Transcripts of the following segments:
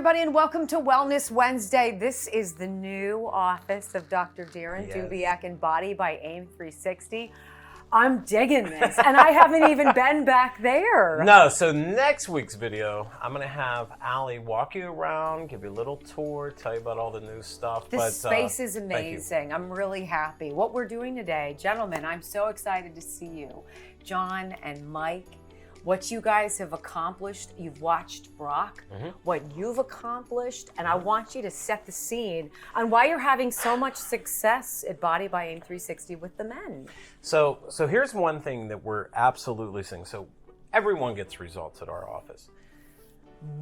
everybody, and welcome to Wellness Wednesday. This is the new office of Dr. Darren Dubiak and Body by AIM 360. I'm digging this, and I haven't even been back there. No, so next week's video, I'm going to have Allie walk you around, give you a little tour, tell you about all the new stuff. This space is amazing. I'm really happy. What we're doing today, gentlemen, I'm so excited to see you. John and Mike, what you guys have accomplished. You've watched Brock, what you've accomplished, and I want you to set the scene on why you're having so much success at Body by AIM 360 with the men. So here's one thing that we're absolutely seeing. So everyone gets results at our office.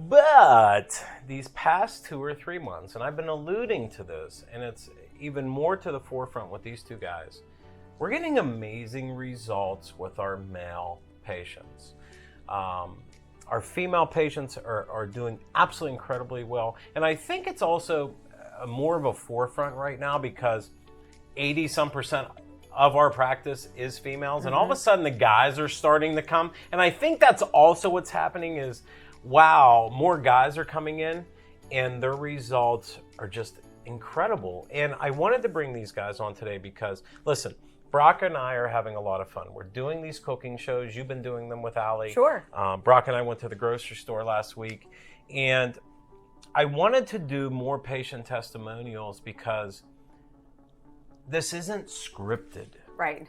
But these past 2 or 3 months, and I've been alluding to this, and it's even more to the forefront with these two guys, we're getting amazing results with our male patients. Our female patients are doing absolutely incredibly well. And I think it's also more of a forefront right now because 80% of our practice is females. And all of a sudden the guys are starting to come. And I think that's also what's happening is, wow, more guys are coming in and their results are just incredible. And I wanted to bring these guys on today because, listen, Brock and I are having a lot of fun. We're doing these cooking shows. You've been doing them with Allie. Sure. Brock and I went to the grocery store last week, and I wanted to do more patient testimonials because this isn't scripted. Right.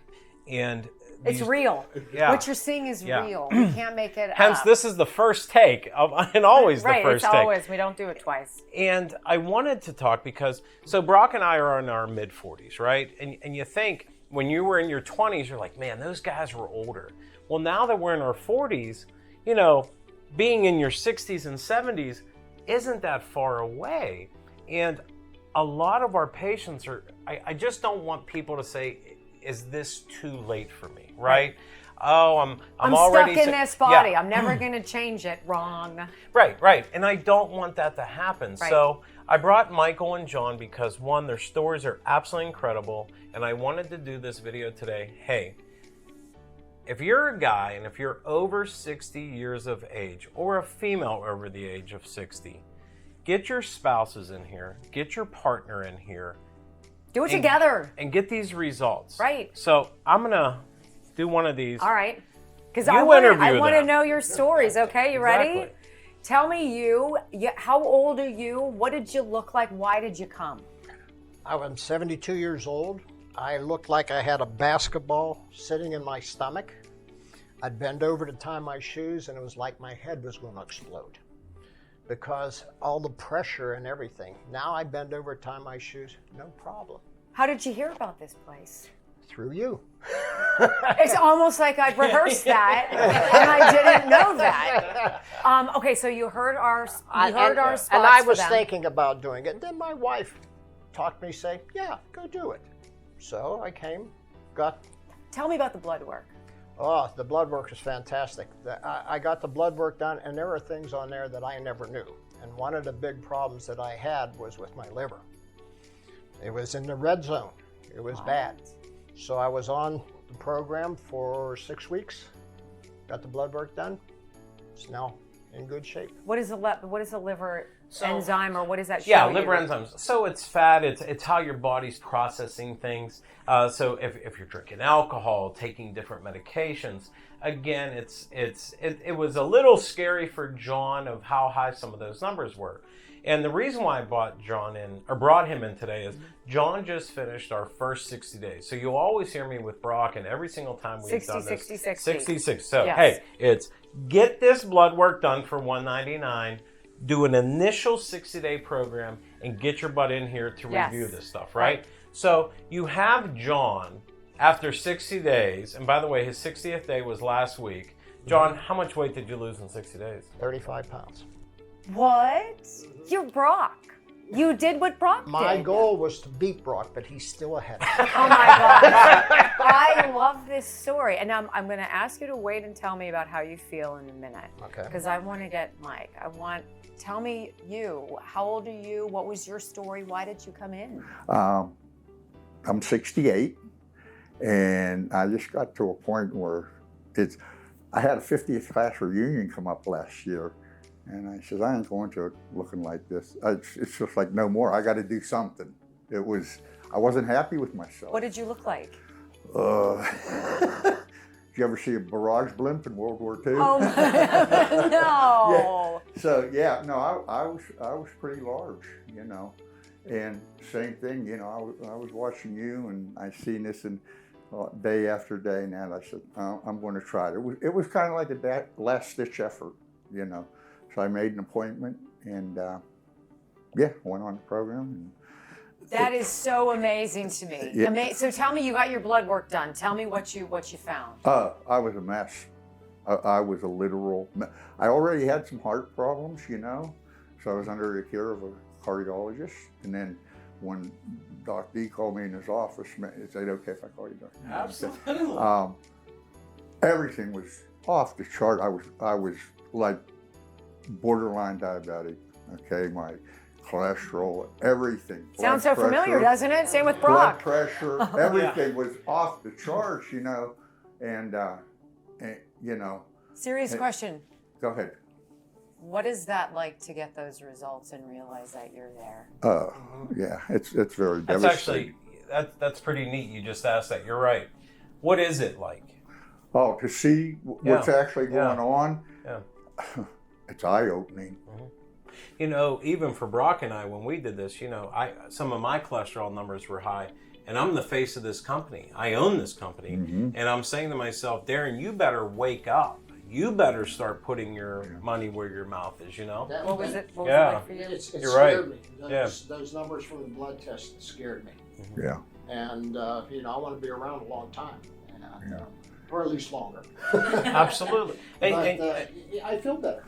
And it's real. Yeah. What you're seeing is real. You can't make it Hence, up. this is the first take, and always the first it's take. always. We don't do it twice. And I wanted to talk because, so Brock and I are in our mid-40s, right? And you think, when you were in your 20s, you're like, man, those guys were older. Well, now that we're in our 40s, you know, being in your 60s and 70s isn't that far away. And a lot of our patients are, I just don't want people to say, is this too late for me, right? Oh, I'm already stuck in this body. Yeah. I'm never going to change it. Wrong. Right. And I don't want that to happen. Right. So I brought Michael and John because, one, their stories are absolutely incredible. And I wanted to do this video today. Hey, if you're a guy and if you're over 60 years of age or a female over the age of 60, get your spouses in here, get your partner in here. Do it together. And get these results. Right. So I'm going to do one of these. All right. Because I want to them. know your stories, okay? You ready? Exactly. Tell me how old are you? What did you look like? Why did you come? I'm 72 years old. I looked like I had a basketball sitting in my stomach. I'd bend over to tie my shoes and it was like my head was going to explode because all the pressure and everything. Now I bend over, tie my shoes, no problem. How did you hear about this place? Through you. It's almost like I'd rehearsed that and I didn't know that. Okay, so you heard our spots and I was for them. thinking about doing it. And then my wife talked to me, say, yeah, go do it. So I came, Tell me about the blood work. Oh, the blood work is fantastic. I got the blood work done, and there are things on there that I never knew. And one of the big problems that I had was with my liver. It was in the red zone. It was bad. So I was on the program for 6 weeks, got the blood work done. It's now in good shape. What is a liver enzyme, or what is that? Yeah, liver enzymes. So it's fat. It's how your body's processing things. So if you're drinking alcohol, taking different medications, again, it was a little scary for John of how high some of those numbers were. And the reason why I brought him in today is John just finished our first 60 days. So you'll always hear me with Brock, and every single time we've done this. 66. So yes. Hey, it's get this blood work done for $199. Do an initial 60-day program and get your butt in here to review this stuff, right? So you have John after 60 days, and by the way, his 60th day was last week. John, how much weight did you lose in 60 days? 35 pounds. What? You're Brock. You did what Brock did. My goal was to beat Brock, but he's still ahead of me. Oh my God. I love this story. And I'm going to ask you to wait and tell me about how you feel in a minute. Okay. Because I want to get Mike. Tell me how old are you? What was your story? Why did you come in? I'm 68, and I just got to a point where I had a 50th class reunion come up last year, And I says, I ain't going to it looking like this. It's just like, no more. I got to do something. I wasn't happy with myself. What did you look like? Did you ever see a barrage blimp in World War II? Oh, my, no. Yeah. So, yeah, no, I was pretty large, you know. And same thing, you know, I was watching you and I seen this and day after day, and that I said, I'm going to try it. It was kind of like a last-ditch effort, you know. So I made an appointment and, went on the program. And that is so amazing to me. Yeah. So tell me, you got your blood work done. Tell me what you found. I was a mess. I was a literal mess. I already had some heart problems, you know, so I was under the care of a cardiologist. And then when Doc D called me in his office, he said, okay if I call you Doc? Absolutely. Everything was off the chart. I was like borderline diabetic, okay? My cholesterol, everything. Sounds so familiar, doesn't it? Same with Brock. Blood pressure, everything was off the charts, you know, and you know. Serious question. Go ahead. What is that like to get those results and realize that you're there? Yeah, it's very That's devastating. actually, that's pretty neat. You just asked that. You're right. What is it like? Oh, to see what's actually going on, Yeah. it's eye-opening. You know, even for Brock and I, when we did this, you know, some of my cholesterol numbers were high, and I'm the face of this company. I own this company, and I'm saying to myself, Darren, you better wake up. You better start putting your money where your mouth is, you know? What was it? What was Yeah. it like for you? It You're scared right. me. Those numbers from the blood test scared me. Yeah. And, you know, I want to be around a long time. And, or at least longer. Absolutely. But I feel better.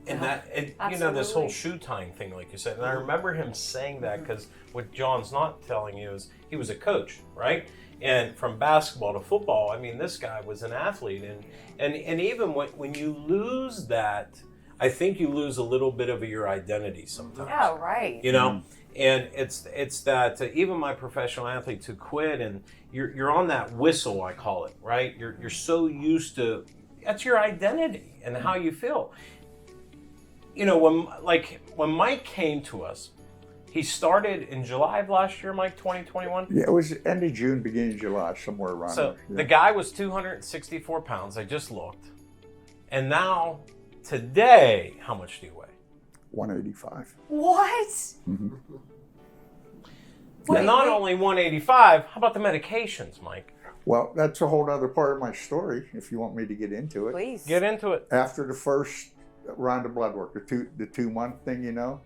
And you know, this whole shoe tying thing, like you said, and I remember him saying that because what John's not telling you is he was a coach, right? And from basketball to football, I mean, this guy was an athlete, and even when you lose that, I think you lose a little bit of your identity sometimes. Yeah, right. You know, and it's that even my professional athletes who quit, and you're on that whistle, I call it, right? You're so used to that's your identity and how you feel. You know, when Mike came to us, he started in July of last year, Mike, 2021? Yeah, it was end of June, beginning of July, somewhere around So there. the guy was 264 pounds. I just looked. And now, today, how much do you weigh? 185. What? And not only 185, how about the medications, Mike? Well, that's a whole other part of my story, if you want me to get into it. Please. Get into it. After the first round of blood work, the 2 month thing, you know.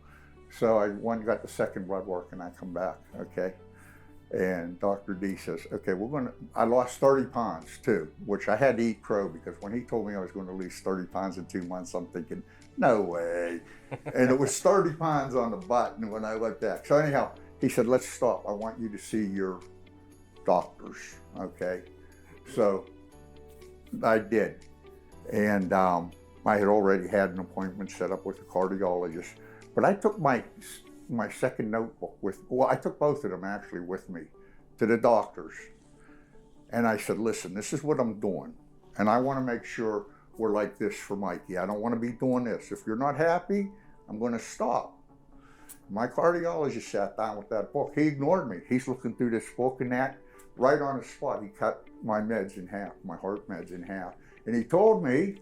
So I got the second blood work and I come back, okay. And Dr. D says, okay, I lost 30 pounds too, which I had to eat crow because when he told me I was going to lose 30 pounds in 2 months, I'm thinking, no way. And it was 30 pounds on the butt and when I went back. So anyhow, he said, let's stop. I want you to see your doctors, okay. So I did. And I had already had an appointment set up with a cardiologist, but I took my second notebook I took both of them actually with me to the doctors. And I said, listen, this is what I'm doing. And I want to make sure we're like this for Mikey. I don't want to be doing this. If you're not happy, I'm going to stop. My cardiologist sat down with that book. He ignored me. He's looking through this book and that. Right on the spot, he cut my meds in half, my heart meds in half. And he told me,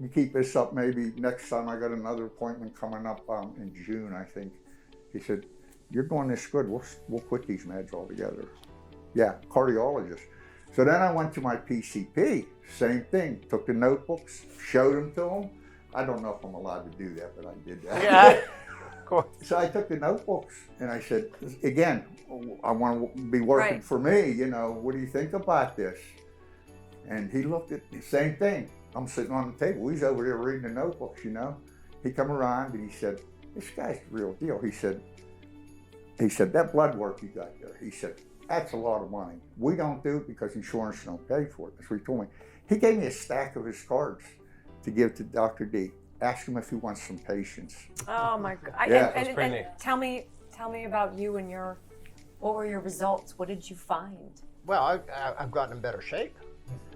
you keep this up maybe next time I got another appointment coming up in June, I think. He said, you're doing this good. We'll quit these meds altogether. Yeah, cardiologist. So then I went to my PCP, same thing. Took the notebooks, showed them to him. I don't know if I'm allowed to do that, but I did that. Yeah, of course. So I took the notebooks and I said, again, I want to be working for me, you know, what do you think about this? And he looked at the same thing. I'm sitting on the table. He's over there reading the notebooks, you know. He come around and he said, this guy's the real deal. He said, that blood work you got there, he said, that's a lot of money. We don't do it because insurance don't pay for it. That's what he told me. He gave me a stack of his cards to give to Dr. D. Ask him if he wants some patients. Oh my God. Yeah. And tell me about you and what were your results? What did you find? Well, I've gotten in better shape.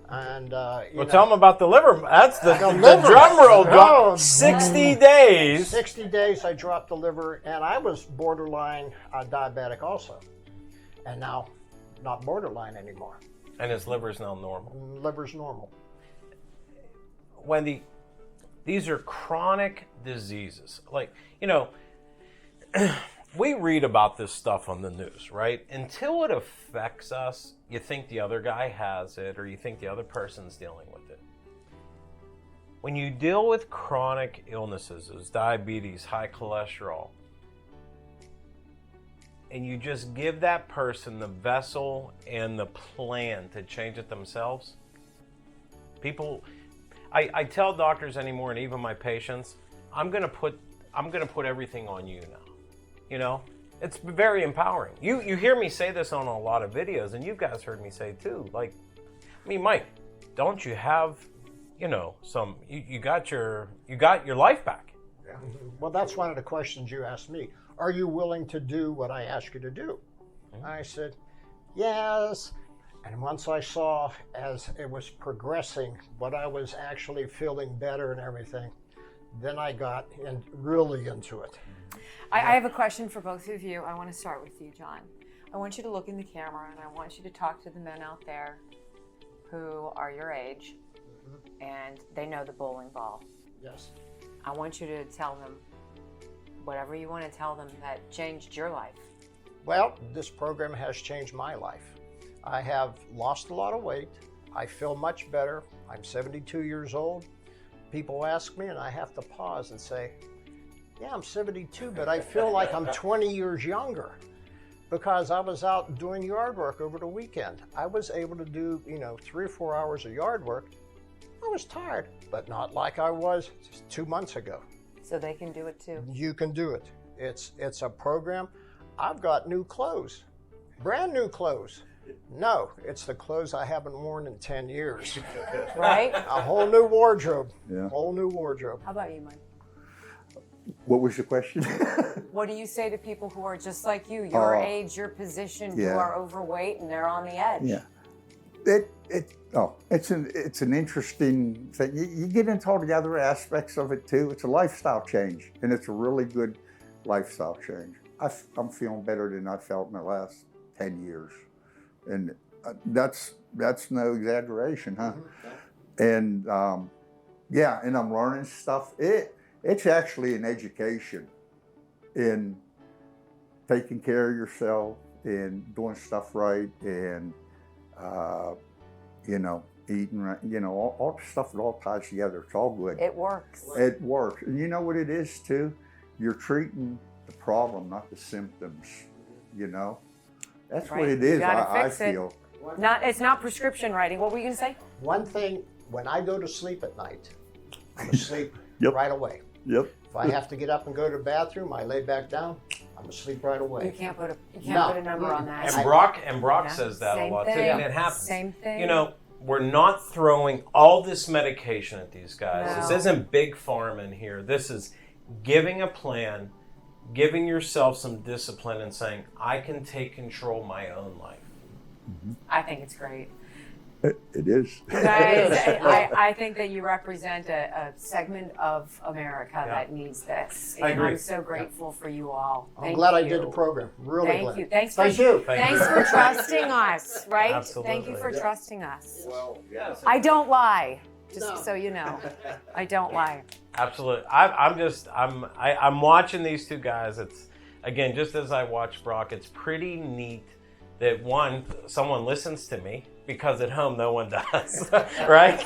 And Well, tell them about the liver. That's the liver. drum roll. Oh, 60 days. 60 days I dropped the liver, and I was borderline diabetic also. And now, not borderline anymore. And his liver's now normal. Liver's normal. Wendy, these are chronic diseases. Like, we read about this stuff on the news, right? Until it affects us, you think the other guy has it, or you think the other person's dealing with it. When you deal with chronic illnesses, as diabetes, high cholesterol, and you just give that person the vessel and the plan to change it themselves, I tell doctors anymore, and even my patients, I'm gonna put everything on you now. It's very empowering. You hear me say this on a lot of videos, and you guys heard me say too. Like, I mean, Mike, don't you have, some? You got your life back. Yeah. Well, that's one of the questions you asked me. Are you willing to do what I ask you to do? Mm-hmm. I said, yes. And once I saw, as it was progressing, what I was actually feeling better and everything, then I got really into it. I have a question for both of you. I want to start with you, John. I want you to look in the camera, and I want you to talk to the men out there who are your age, and they know the bowling ball. Yes. I want you to tell them whatever you want to tell them that changed your life. Well, this program has changed my life. I have lost a lot of weight. I feel much better. I'm 72 years old. People ask me, and I have to pause and say, yeah, I'm 72, but I feel like I'm 20 years younger because I was out doing yard work over the weekend. I was able to do, 3 or 4 hours of yard work. I was tired, but not like I was just 2 months ago. So they can do it too. You can do it. It's a program. I've got new clothes, brand new clothes. No, it's the clothes I haven't worn in 10 years. Right? A whole new wardrobe. Yeah. Whole new wardrobe. How about you, Mike? What was the question? What do you say to people who are just like you, your age, your position, who are overweight and they're on the edge? Yeah. It's an interesting thing. You get into all the other aspects of it too. It's a lifestyle change, and it's a really good lifestyle change. I'm feeling better than I felt in the last 10 years. And that's no exaggeration, huh? And and I'm learning stuff. It's actually an education in taking care of yourself and doing stuff right and eating right. All the stuff, it all ties together. It's all good. It works. It works. And you know what it is too? You're treating the problem, not the symptoms. That's what it is. I feel. It's not prescription writing. What were you going to say? One thing, when I go to sleep at night, I'm asleep right away. Yep. If I have to get up and go to the bathroom, I lay back down, I'm asleep right away. You can't put a number on that. And Brock says that a lot too, and it happens. Same thing. We're not throwing all this medication at these guys. No. This isn't big pharma in here. This is giving a plan, giving yourself some discipline, and saying, I can take control of my own life. Mm-hmm. I think it's great. It is. Guys, I think that you represent a segment of America that needs this. I agree. I'm so grateful for you all. I'm glad I did the program. Really Thank glad. you. Thanks Thank you. for trusting us, right? Absolutely. Thank you for trusting us. Well, yes. I don't lie, just so you know. I don't lie. Absolutely. I'm watching these two guys. It's, again, just as I watch Brock, it's pretty neat that someone listens to me, because at home no one does, right?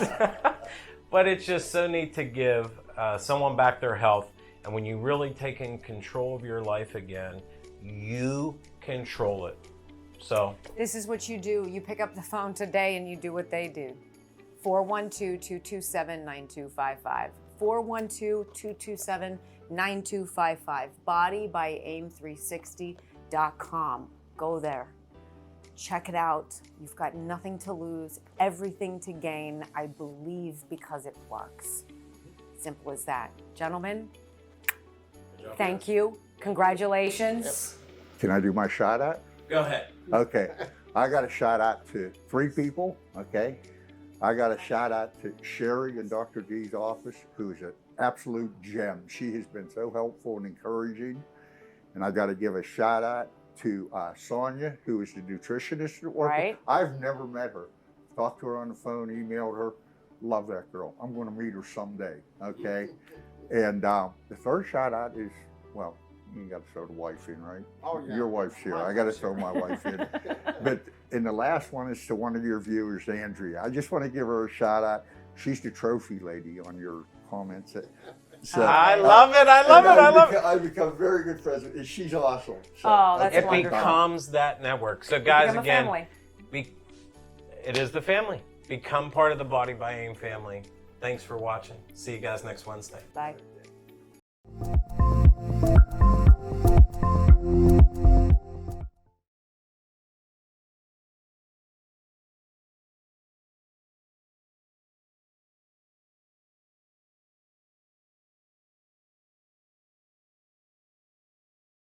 But it's just so neat to give someone back their health. And when you really take in control of your life again, you control it. So this is what you do. You pick up the phone today and you do what they do. 412-227-9255. 412-227-9255. bodybyaim360.com. Go there. Check it out. You've got nothing to lose, everything to gain. I believe because it works. Simple as that. Gentlemen, thank you. Congratulations. Can I do my shout out? go ahead. Okay. I got a shout out to 3 people, okay? I got a shout out to Sherry in Dr. D's office, who is an absolute gem. She has been so helpful and encouraging. And I got to give a shout out to Sonia, who is the nutritionist at work. Right. I've never met her. Talked to her on the phone, emailed her. Love that girl. I'm going to meet her someday. Okay. And the third shout out is, well, you got to throw the wife in, right? Oh, yeah. Your wife's here. I got to throw my wife in. But and the last one is to one of your viewers, Andrea. I just want to give her a shout out. She's the trophy lady on your comments. So, I love it. I love it. I love it. I've become very good friends with her. She's awesome. So, Oh, that's It wonderful. becomes that network. So, guys, Become a again, family. it is the family. Become part of the Body by AIM family. Thanks for watching. See you guys next Wednesday. Bye.